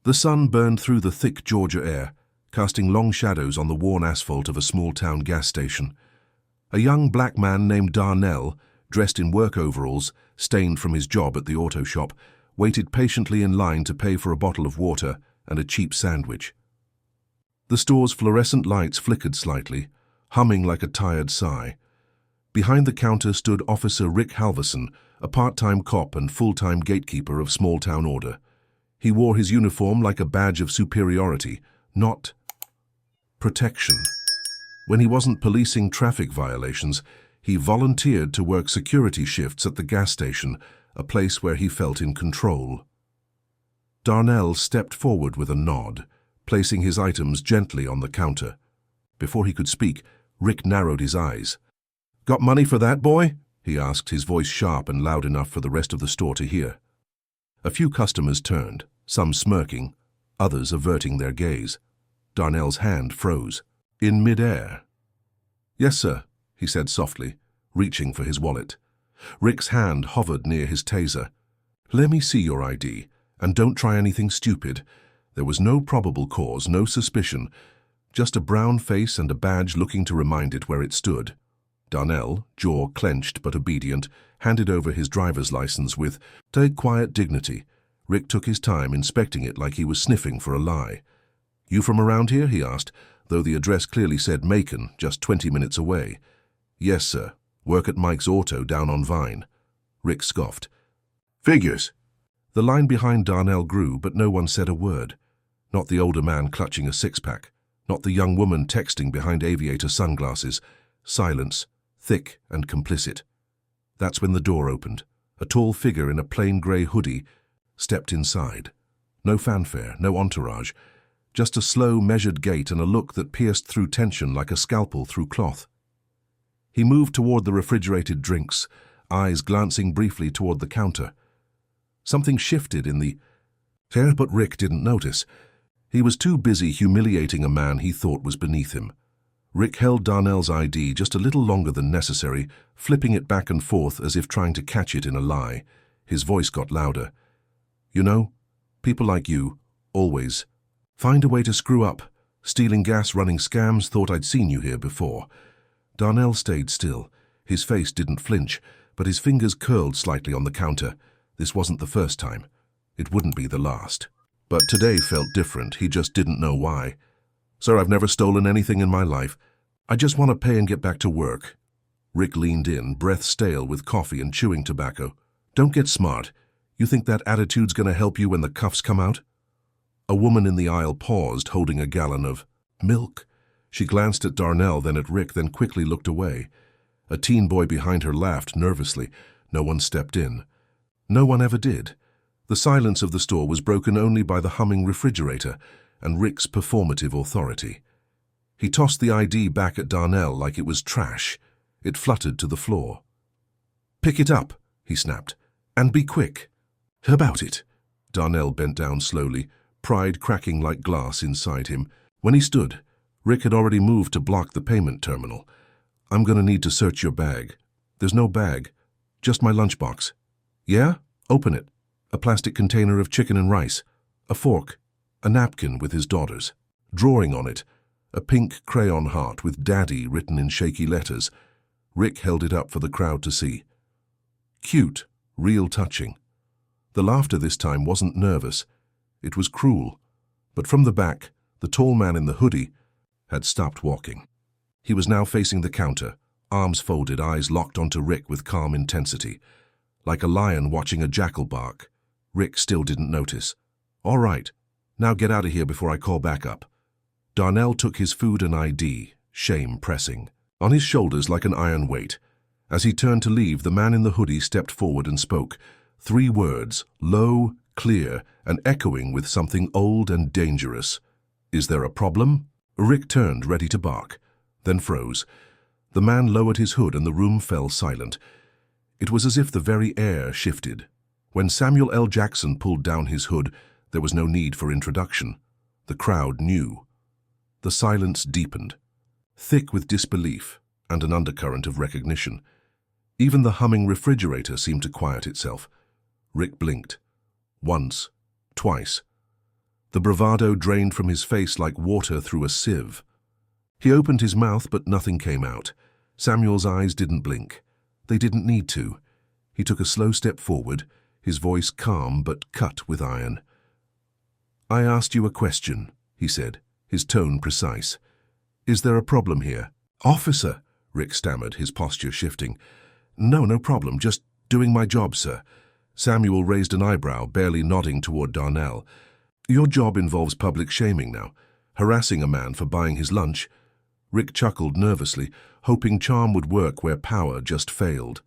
The sun burned through the thick Georgia air, casting long shadows on the worn asphalt of a small-town gas station. A young black man named Darnell, dressed in work overalls, stained from his job at the auto shop, waited patiently in line to pay for a bottle of water and a cheap sandwich. The store's fluorescent lights flickered slightly, humming like a tired sigh. Behind the counter stood Officer Rick Halverson, a part-time cop and full-time gatekeeper of small-town order. He wore his uniform like a badge of superiority, not protection. When he wasn't policing traffic violations, he volunteered to work security shifts at the gas station, a place where he felt in control. Darnell stepped forward with a nod, placing his items gently on the counter. Before he could speak, Rick narrowed his eyes. "Got money for that, boy?" he asked, his voice sharp and loud enough for the rest of the store to hear. A few customers turned, some smirking, others averting their gaze. Darnell's hand froze, in mid-air. "Yes, sir," he said softly, reaching for his wallet. Rick's hand hovered near his taser. "Let me see your ID, and don't try anything stupid." There was no probable cause, no suspicion, just a brown face and a badge looking to remind it where it stood. Darnell, jaw clenched but obedient, handed over his driver's license with quiet dignity. Rick took his time inspecting it like he was sniffing for a lie. "You from around here?" he asked, though the address clearly said Macon, just 20 minutes away. "Yes, sir. Work at Mike's Auto down on Vine." Rick scoffed. "Figures." The line behind Darnell grew, but no one said a word. Not the older man clutching a six-pack, not the young woman texting behind aviator sunglasses. Silence, thick and complicit. That's when the door opened. A tall figure in a plain grey hoodie stepped inside. No fanfare, no entourage, just a slow, measured gait and a look that pierced through tension like a scalpel through cloth. He moved toward the refrigerated drinks, eyes glancing briefly toward the counter. Something shifted in the air, but Rick didn't notice. He was too busy humiliating a man he thought was beneath him. Rick held Darnell's ID just a little longer than necessary, flipping it back and forth as if trying to catch it in a lie. His voice got louder. "You know, people like you, always, find a way to screw up. Stealing gas, running scams, thought I'd seen you here before." Darnell stayed still. His face didn't flinch, but his fingers curled slightly on the counter. This wasn't the first time. It wouldn't be the last. But today felt different. He just didn't know why. "Sir, I've never stolen anything in my life. I just want to pay and get back to work." Rick leaned in, breath stale with coffee and chewing tobacco. "Don't get smart. You think that attitude's going to help you when the cuffs come out?" A woman in the aisle paused, holding a gallon of milk. She glanced at Darnell, then at Rick, then quickly looked away. A teen boy behind her laughed nervously. No one stepped in. No one ever did. The silence of the store was broken only by the humming refrigerator and Rick's performative authority. He tossed the ID back at Darnell like it was trash. It fluttered to the floor. "Pick it up," he snapped, "and be quick." "About it." Darnell bent down slowly, pride cracking like glass inside him. When he stood, Rick had already moved to block the payment terminal. "I'm going to need to search your bag." "There's no bag, just my lunchbox." "Yeah? Open it." A plastic container of chicken and rice, a fork, a napkin with his daughter's. Drawing on it, a pink crayon heart with Daddy written in shaky letters. Rick held it up for the crowd to see. Cute, real touching. The laughter this time wasn't nervous. It was cruel. But from the back, the tall man in the hoodie had stopped walking. He was now facing the counter, arms folded, eyes locked onto Rick with calm intensity. Like a lion watching a jackal bark. Rick still didn't notice. "All right, now get out of here before I call back up." Darnell took his food and ID, shame pressing, on his shoulders like an iron weight. As he turned to leave, the man in the hoodie stepped forward and spoke. 3 words, low, clear, and echoing with something old and dangerous. "Is there a problem?" Rick turned, ready to bark, then froze. The man lowered his hood and the room fell silent. It was as if the very air shifted. When Samuel L. Jackson pulled down his hood, there was no need for introduction. The crowd knew. The silence deepened, thick with disbelief and an undercurrent of recognition. Even the humming refrigerator seemed to quiet itself. Rick blinked. Once, twice. The bravado drained from his face like water through a sieve. He opened his mouth, but nothing came out. Samuel's eyes didn't blink. They didn't need to. He took a slow step forward, his voice calm but cut with iron. "I asked you a question," he said, his tone precise. "Is there a problem here?" "Officer," Rick stammered, his posture shifting. No problem. Just doing my job, sir." Samuel raised an eyebrow, barely nodding toward Darnell. "Your job involves public shaming now, harassing a man for buying his lunch." Rick chuckled nervously, hoping charm would work where power just failed.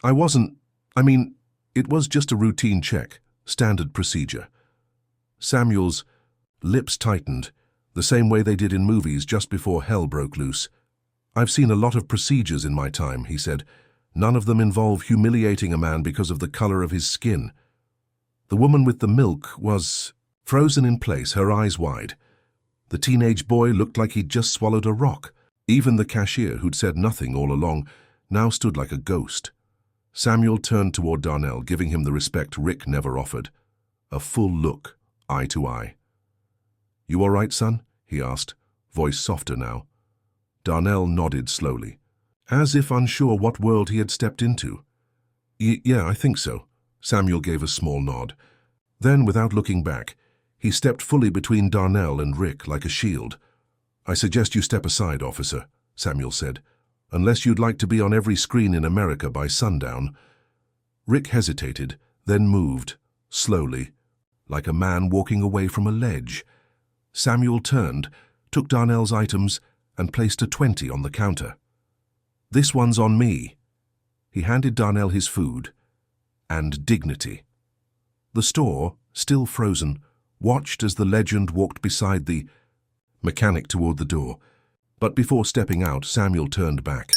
It was just a routine check, standard procedure." Samuel's lips tightened, the same way they did in movies just before hell broke loose. "I've seen a lot of procedures in my time," he said. "None of them involve humiliating a man because of the color of his skin." The woman with the milk was frozen in place, her eyes wide. The teenage boy looked like he'd just swallowed a rock. Even the cashier, who'd said nothing all along, now stood like a ghost. Samuel turned toward Darnell, giving him the respect Rick never offered. A full look, eye to eye. "You all right, son?" he asked, voice softer now. Darnell nodded slowly, as if unsure what world he had stepped into. Yeah, I think so." Samuel gave a small nod. Then, without looking back, he stepped fully between Darnell and Rick like a shield. "I suggest you step aside, officer," Samuel said, "unless you'd like to be on every screen in America by sundown." Rick hesitated, then moved, slowly, like a man walking away from a ledge. Samuel turned, took Darnell's items, and placed a 20 on the counter. "This one's on me." He handed Darnell his food and dignity. The store, still frozen, watched as the legend walked beside the mechanic toward the door. But before stepping out, Samuel turned back.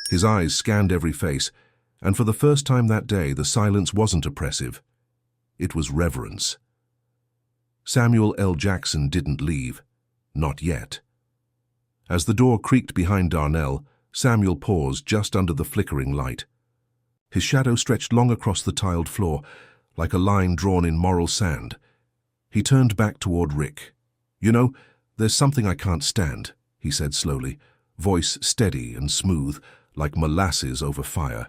His eyes scanned every face, and for the first time that day, the silence wasn't oppressive. It was reverence. Samuel L. Jackson didn't leave. Not yet. As the door creaked behind Darnell, Samuel paused just under the flickering light. His shadow stretched long across the tiled floor, like a line drawn in moral sand. He turned back toward Rick. "You know, there's something I can't stand," he said slowly, voice steady and smooth, like molasses over fire.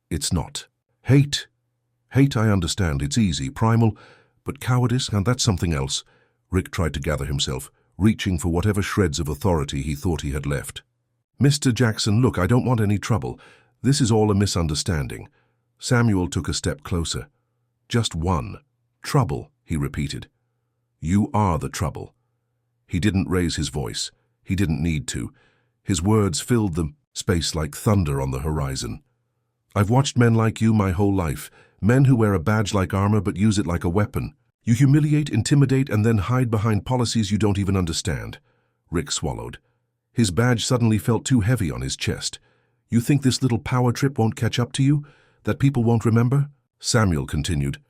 "It's not hate. Hate, I understand, it's easy, primal, but cowardice, and that's something else." Rick tried to gather himself, reaching for whatever shreds of authority he thought he had left. "Mr. Jackson, look, I don't want any trouble. This is all a misunderstanding." Samuel took a step closer. "Just one. Trouble," he repeated. "You are the trouble." He didn't raise his voice. He didn't need to. His words filled the space like thunder on the horizon. "I've watched men like you my whole life, men who wear a badge like armor but use it like a weapon. You humiliate, intimidate, and then hide behind policies you don't even understand." Rick swallowed. His badge suddenly felt too heavy on his chest. "You think this little power trip won't catch up to you? That people won't remember?" Samuel continued.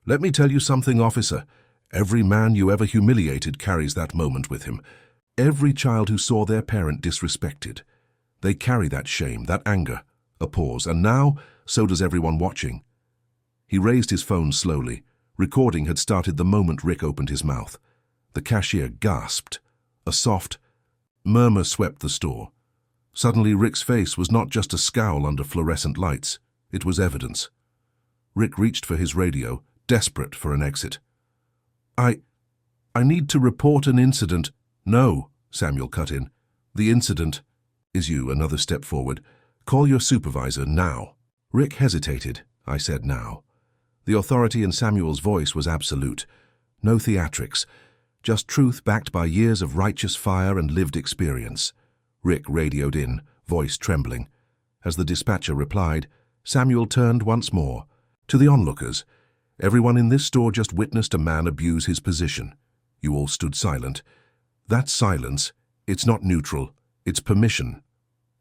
"Let me tell you something, officer. Every man you ever humiliated carries that moment with him. Every child who saw their parent disrespected. They carry that shame, that anger." A pause. "And now, so does everyone watching." He raised his phone slowly. Recording had started the moment Rick opened his mouth. The cashier gasped. A soft murmur swept the store. Suddenly, Rick's face was not just a scowl under fluorescent lights. It was evidence. Rick reached for his radio, desperate for an exit. I need to report an incident." "No," Samuel cut in. "The incident is you." Another step forward. "Call your supervisor now." Rick hesitated. "I said now." The authority in Samuel's voice was absolute. No theatrics, just truth backed by years of righteous fire and lived experience. Rick radioed in, voice trembling. As the dispatcher replied, Samuel turned once more. To the onlookers, "Everyone in this store just witnessed a man abuse his position." You all stood silent. That silence, it's not neutral, it's permission.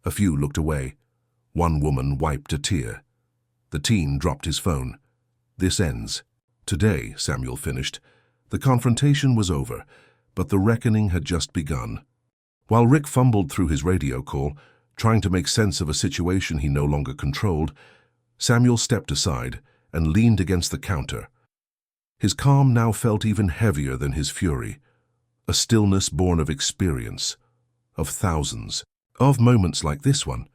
A few looked away. One woman wiped a tear. The teen dropped his phone. "This ends today," Samuel finished. The confrontation was over, but the reckoning had just begun. While Rick fumbled through his radio call, trying to make sense of a situation he no longer controlled, Samuel stepped aside and leaned against the counter. His calm now felt even heavier than his fury, a stillness born of experience, of thousands, of moments like this one.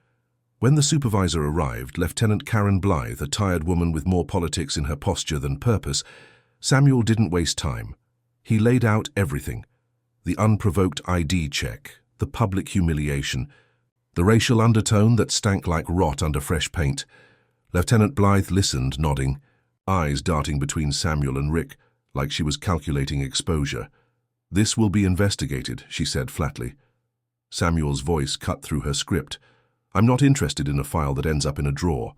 When the supervisor arrived, Lieutenant Karen Blythe, a tired woman with more politics in her posture than purpose, Samuel didn't waste time. He laid out everything: the unprovoked ID check, the public humiliation, the racial undertone that stank like rot under fresh paint. Lieutenant Blythe listened, nodding, eyes darting between Samuel and Rick, like she was calculating exposure. "This will be investigated," she said flatly. Samuel's voice cut through her script. "I'm not interested in a file that ends up in a drawer."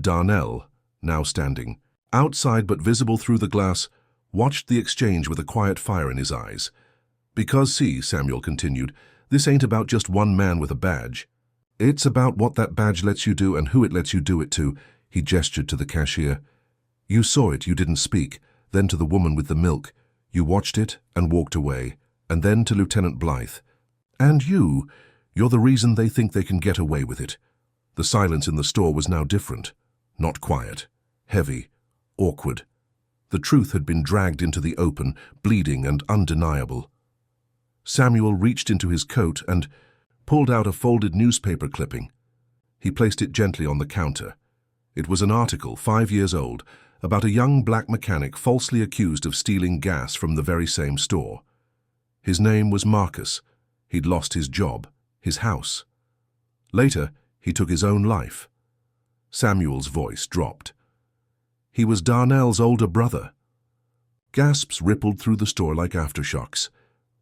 Darnell, now standing, outside but visible through the glass, watched the exchange with a quiet fire in his eyes. "Because see," Samuel continued, "this ain't about just one man with a badge. It's about what that badge lets you do and who it lets you do it to." He gestured to the cashier. "You saw it, you didn't speak. Then to the woman with the milk. You watched it and walked away. And then to Lieutenant Blythe. And you're the reason they think they can get away with it." The silence in the store was now different. Not quiet. Heavy. Awkward. The truth had been dragged into the open, bleeding and undeniable. Samuel reached into his coat and pulled out a folded newspaper clipping. He placed it gently on the counter. It was an article, 5 years old, about a young black mechanic falsely accused of stealing gas from the very same store. His name was Marcus. He'd lost his job, his house. Later, he took his own life. Samuel's voice dropped. He was Darnell's older brother. Gasps rippled through the store like aftershocks.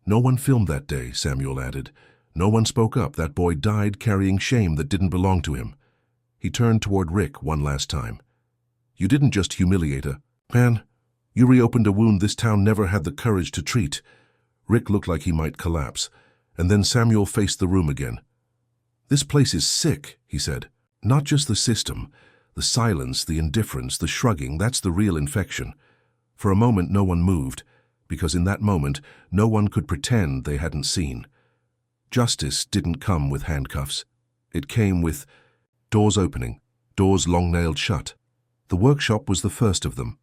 "No one filmed that day," Samuel added. "No one spoke up. That boy died carrying shame that didn't belong to him." He turned toward Rick one last time. "You didn't just humiliate her, man. You reopened a wound this town never had the courage to treat." Rick looked like he might collapse, and then Samuel faced the room again. "This place is sick," he said. "Not just the system. The silence, the indifference, the shrugging, that's the real infection." For a moment no one moved, because in that moment no one could pretend they hadn't seen. Justice didn't come with handcuffs. It came with doors opening, doors long-nailed shut. The workshop was the first of them.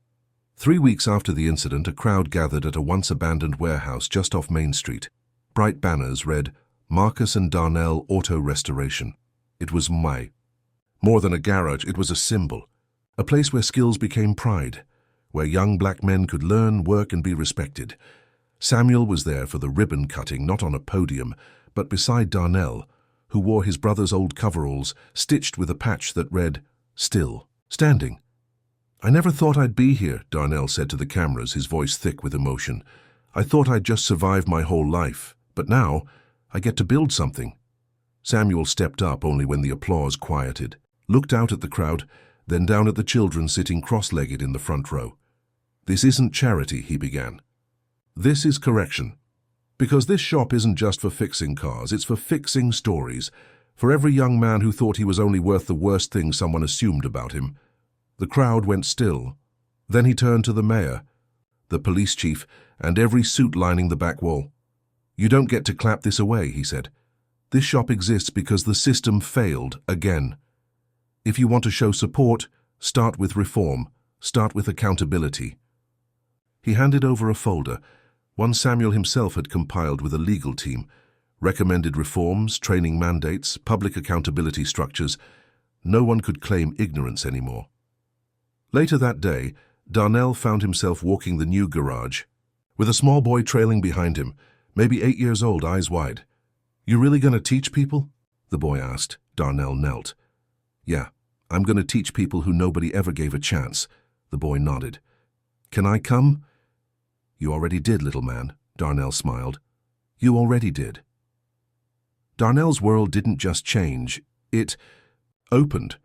3 weeks after the incident, a crowd gathered at a once-abandoned warehouse just off Main Street. Bright banners read, "Marcus and Darnell Auto Restoration." It was more than a garage, it was a symbol. A place where skills became pride, where young black men could learn, work, and be respected. Samuel was there for the ribbon cutting, not on a podium, but beside Darnell, who wore his brother's old coveralls, stitched with a patch that read, "Still Standing." "I never thought I'd be here," Darnell said to the cameras, his voice thick with emotion. "I thought I'd just survived my whole life, but now I get to build something." Samuel stepped up only when the applause quieted, looked out at the crowd, then down at the children sitting cross-legged in the front row. "This isn't charity," he began. "This is correction. Because this shop isn't just for fixing cars, it's for fixing stories. For every young man who thought he was only worth the worst thing someone assumed about him." The crowd went still. Then he turned to the mayor, the police chief, and every suit lining the back wall. "You don't get to clap this away," he said. "This shop exists because the system failed again. If you want to show support, start with reform, start with accountability." He handed over a folder, one Samuel himself had compiled with a legal team, recommended reforms, training mandates, public accountability structures. No one could claim ignorance anymore. Later that day, Darnell found himself walking the new garage, with a small boy trailing behind him, maybe 8 years old, eyes wide. "You really gonna teach people?" the boy asked. Darnell knelt. "Yeah, I'm gonna teach people who nobody ever gave a chance," the boy nodded. "Can I come?" "You already did, little man," Darnell smiled. "You already did." Darnell's world didn't just change, it opened.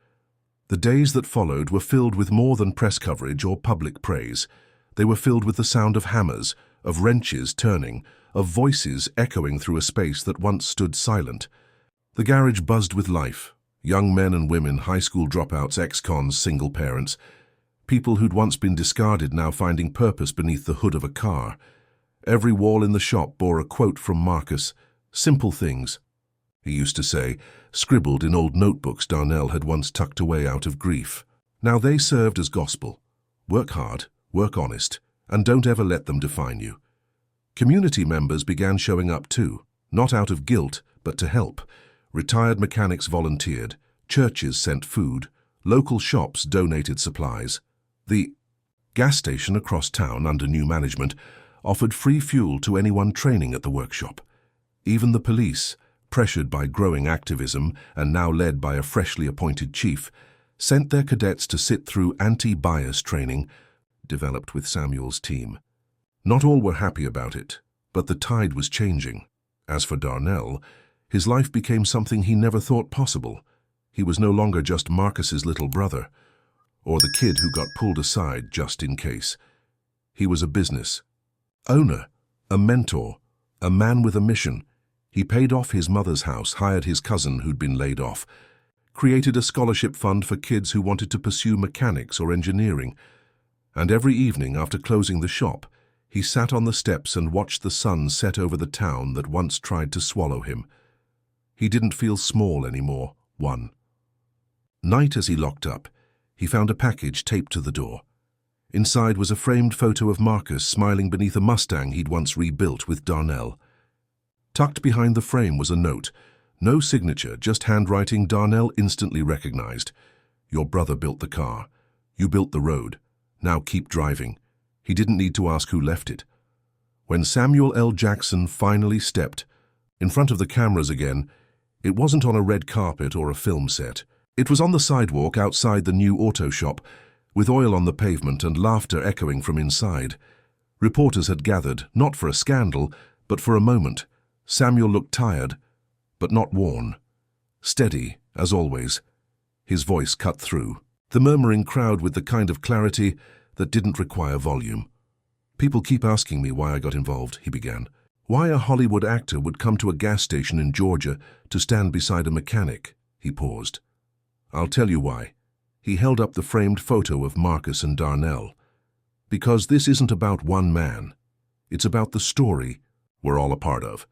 The days that followed were filled with more than press coverage or public praise. They were filled with the sound of hammers, of wrenches turning, of voices echoing through a space that once stood silent. The garage buzzed with life. Young men and women, high school dropouts, ex-cons, single parents. People who'd once been discarded now finding purpose beneath the hood of a car. Every wall in the shop bore a quote from Marcus. Simple things, he used to say, scribbled in old notebooks Darnell had once tucked away out of grief. Now they served as gospel. Work hard, work honest, and don't ever let them define you. Community members began showing up too, not out of guilt, but to help. Retired mechanics volunteered, churches sent food, local shops donated supplies. The gas station across town under new management offered free fuel to anyone training at the workshop. Even the police, pressured by growing activism and now led by a freshly appointed chief, sent their cadets to sit through anti-bias training developed with Samuel's team. Not all were happy about it, but the tide was changing. As for Darnell, his life became something he never thought possible. He was no longer just Marcus's little brother, or the kid who got pulled aside just in case. He was a business owner, a mentor, a man with a mission. He paid off his mother's house, hired his cousin who'd been laid off, created a scholarship fund for kids who wanted to pursue mechanics or engineering. And every evening after closing the shop, he sat on the steps and watched the sun set over the town that once tried to swallow him. He didn't feel small anymore. One night as he locked up, he found a package taped to the door. Inside was a framed photo of Marcus smiling beneath a Mustang he'd once rebuilt with Darnell. Tucked behind the frame was a note. No signature, just handwriting Darnell instantly recognized. Your brother built the car. You built the road. Now keep driving. He didn't need to ask who left it. When Samuel L. Jackson finally stepped in front of the cameras again, it wasn't on a red carpet or a film set. It was on the sidewalk outside the new auto shop, with oil on the pavement and laughter echoing from inside. Reporters had gathered, not for a scandal, but for a moment. Samuel looked tired, but not worn. Steady, as always. His voice cut through the murmuring crowd with the kind of clarity that didn't require volume. People keep asking me why I got involved, he began. Why a Hollywood actor would come to a gas station in Georgia to stand beside a mechanic, he paused. I'll tell you why. He held up the framed photo of Marcus and Darnell. Because this isn't about one man. It's about the story we're all a part of.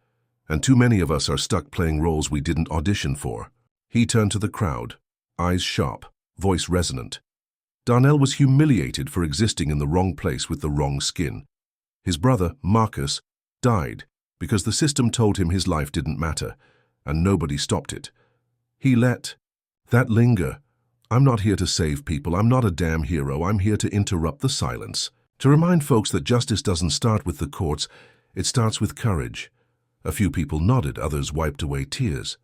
And too many of us are stuck playing roles we didn't audition for. He turned to the crowd, eyes sharp, voice resonant. Darnell was humiliated for existing in the wrong place with the wrong skin. His brother, Marcus, died because the system told him his life didn't matter, and nobody stopped it. He let that linger. I'm not here to save people. I'm not a damn hero. I'm here to interrupt the silence. To remind folks that justice doesn't start with the courts, it starts with courage. A few people nodded, others wiped away tears.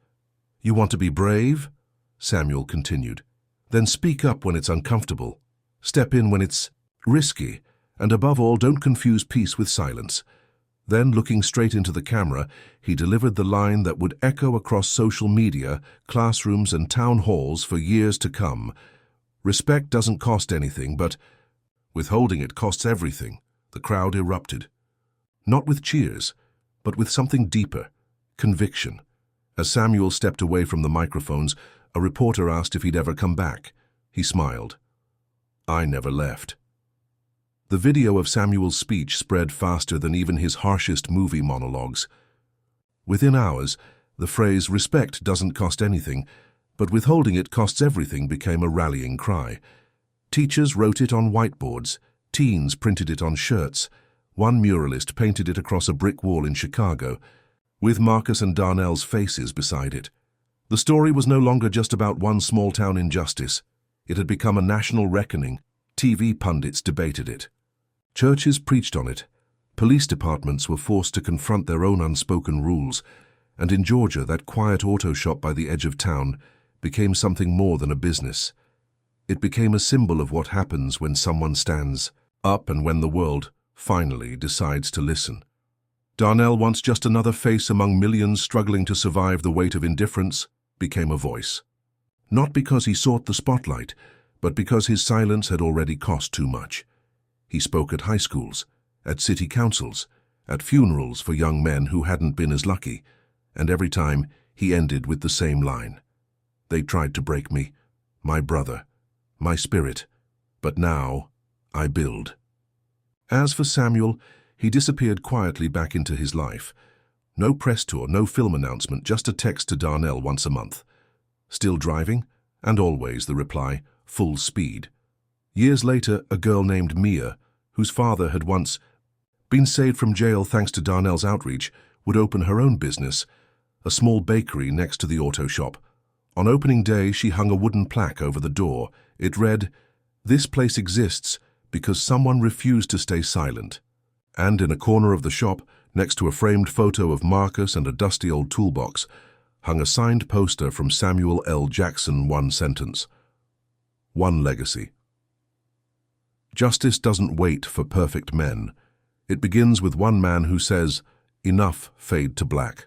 You want to be brave? Samuel continued. Then speak up when it's uncomfortable. Step in when it's risky. And above all, don't confuse peace with silence. Then, looking straight into the camera, he delivered the line that would echo across social media, classrooms, and town halls for years to come. Respect doesn't cost anything, but withholding it costs everything. The crowd erupted. Not with cheers, but with something deeper, conviction. As Samuel stepped away from the microphones, a reporter asked if he'd ever come back. He smiled. I never left. The video of Samuel's speech spread faster than even his harshest movie monologues. Within hours, the phrase, respect doesn't cost anything, but withholding it costs everything, became a rallying cry. Teachers wrote it on whiteboards, teens printed it on shirts. One muralist painted it across a brick wall in Chicago, with Marcus and Darnell's faces beside it. The story was no longer just about one small-town injustice. It had become a national reckoning. TV pundits debated it. Churches preached on it. Police departments were forced to confront their own unspoken rules, and in Georgia, that quiet auto shop by the edge of town became something more than a business. It became a symbol of what happens when someone stands up and when the world finally decides to listen. Darnell, once just another face among millions struggling to survive the weight of indifference, became a voice. Not because he sought the spotlight, but because his silence had already cost too much. He spoke at high schools, at city councils, at funerals for young men who hadn't been as lucky, and every time he ended with the same line. They tried to break me, my brother, my spirit, but now I build. As for Samuel, he disappeared quietly back into his life. No press tour, no film announcement, just a text to Darnell once a month. Still driving? And always the reply, full speed. Years later, a girl named Mia, whose father had once been saved from jail thanks to Darnell's outreach, would open her own business, a small bakery next to the auto shop. On opening day, she hung a wooden plaque over the door. It read, "This place exists because someone refused to stay silent." And in a corner of the shop, next to a framed photo of Marcus and a dusty old toolbox, hung a signed poster from Samuel L. Jackson, one sentence. One legacy. Justice doesn't wait for perfect men. It begins with one man who says, "Enough, fade to black."